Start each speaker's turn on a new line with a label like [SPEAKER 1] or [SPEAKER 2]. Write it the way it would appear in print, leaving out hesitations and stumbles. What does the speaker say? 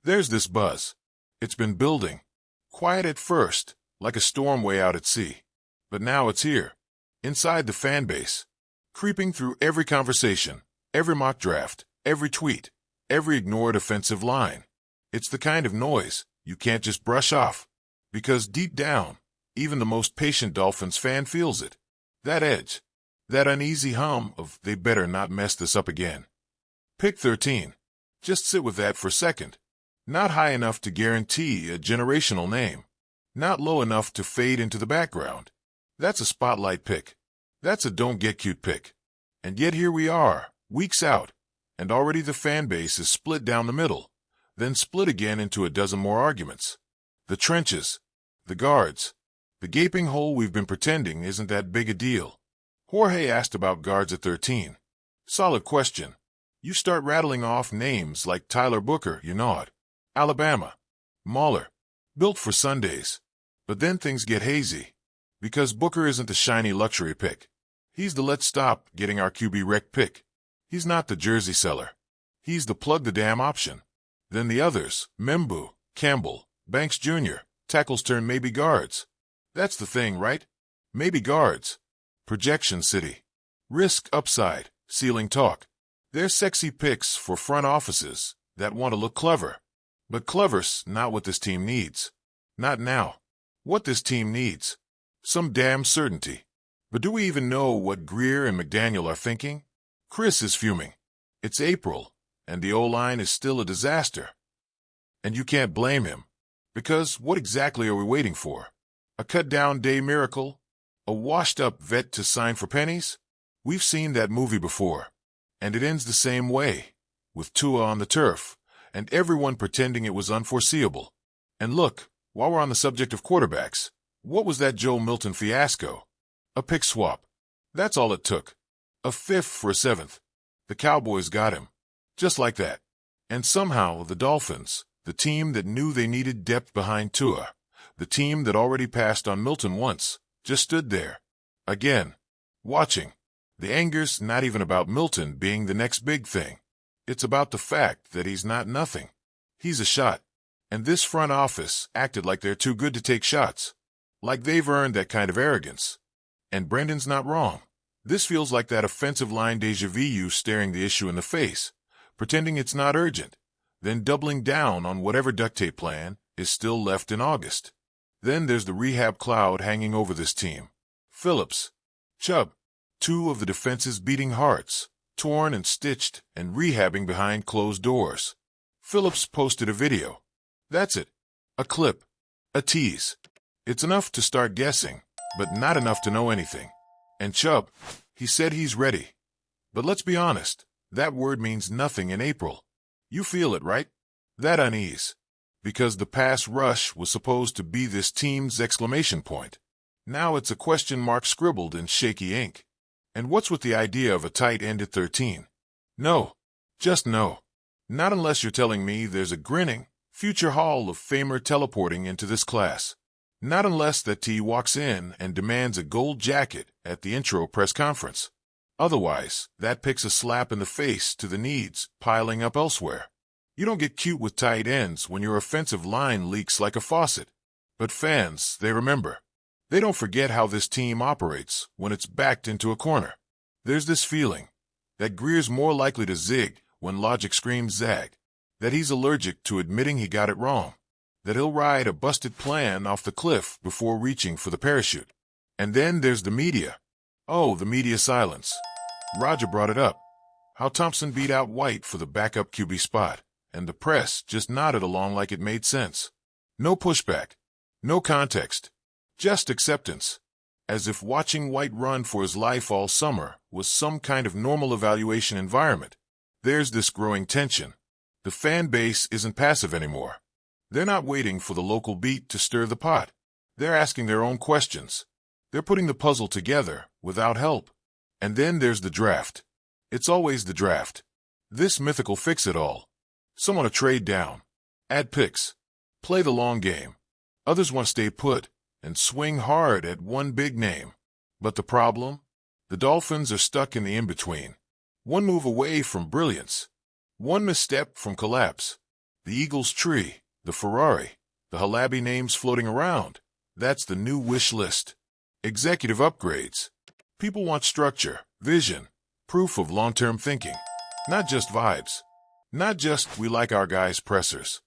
[SPEAKER 1] There's this buzz. It's been building. Quiet at first, like a storm way out at sea. But now it's here, inside the fan base, creeping through every conversation, every mock draft, every tweet, every ignored offensive line. It's the kind of noise you can't just brush off, because deep down, even the most patient Dolphins fan feels it. That edge, that uneasy hum of they better not mess this up again. Pick 13. Just sit with that for a second. Not high enough to guarantee a generational name. Not low enough to fade into the background. That's a spotlight pick. That's a don't get cute pick. And yet here we are, weeks out, and already the fan base is split down the middle, then split again into a dozen more arguments. The trenches, the guards, the gaping hole we've been pretending isn't that big a deal. Jorge asked about guards at 13. Solid question. You start rattling off names like Tyler Booker, you nod. Alabama. Mahler. Built for Sundays. But then things get hazy. Because Booker isn't the shiny luxury pick. He's the let's stop getting our QB wreck pick. He's not the jersey seller. He's the plug the damn option. Then the others, Membu, Campbell, Banks Jr., tackles turn maybe guards. That's the thing, right? Maybe guards. Projection city. Risk upside, ceiling talk. They're sexy picks for front offices that want to look clever. But clever's not what this team needs. Not now. What this team needs. Some damn certainty. But do we even know what Greer and McDaniel are thinking? Chris is fuming. It's April, and the O-line is still a disaster. And you can't blame him. Because what exactly are we waiting for? A cut-down day miracle? A washed-up vet to sign for pennies? We've seen that movie before. And it ends the same way, with Tua on the turf, and everyone pretending it was unforeseeable. And look, while we're on the subject of quarterbacks, what was that Joe Milton fiasco? A pick swap. That's all it took. A fifth for a seventh. The Cowboys got him. Just like that. And somehow the Dolphins, the team that knew they needed depth behind Tua, the team that already passed on Milton once, just stood there. Again. Watching. The anger's not even about Milton being the next big thing. It's about the fact that he's not nothing. He's a shot. And this front office acted like they're too good to take shots. Like they've earned that kind of arrogance. And Brendan's not wrong. This feels like that offensive line deja vu staring the issue in the face, pretending it's not urgent, then doubling down on whatever duct tape plan is still left in August. Then there's the rehab cloud hanging over this team. Phillips, Chubb, two of the defense's beating hearts, torn and stitched and rehabbing behind closed doors. Phillips posted a video. That's it. A clip. A tease. It's enough to start guessing, but not enough to know anything. And Chubb, he said he's ready. But let's be honest, that word means nothing in April. You feel it, right? That unease. Because the pass rush was supposed to be this team's exclamation point. Now it's a question mark scribbled in shaky ink. And what's with the idea of a tight end at 13? No. Just no. Not unless you're telling me there's a grinning, future Hall of Famer teleporting into this class. Not unless that T walks in and demands a gold jacket at the intro press conference. Otherwise, that picks a slap in the face to the needs piling up elsewhere. You don't get cute with tight ends when your offensive line leaks like a faucet. But fans, they remember. They don't forget how this team operates when it's backed into a corner. There's this feeling that Greer's more likely to zig when logic screams zag, that he's allergic to admitting he got it wrong, that he'll ride a busted plan off the cliff before reaching for the parachute. And then there's the media. Oh, the media silence. Roger brought it up. How Thompson beat out White for the backup QB spot, and the press just nodded along like it made sense. No pushback. No context. Just acceptance. As if watching White run for his life all summer was some kind of normal evaluation environment. There's this growing tension. The fan base isn't passive anymore. They're not waiting for the local beat to stir the pot. They're asking their own questions. They're putting the puzzle together without help. And then there's the draft. It's always the draft. This mythical fix-it-all. Some want to trade down, add picks, play the long game. Others want to stay put and swing hard at one big name. But the problem? The Dolphins are stuck in the in-between. One move away from brilliance. One misstep from collapse. The Eagles tree, the Ferrari, the Halabi names floating around. That's the new wish list. Executive upgrades. People want structure, vision, proof of long-term thinking. Not just vibes. Not just, we like our guys' pressers.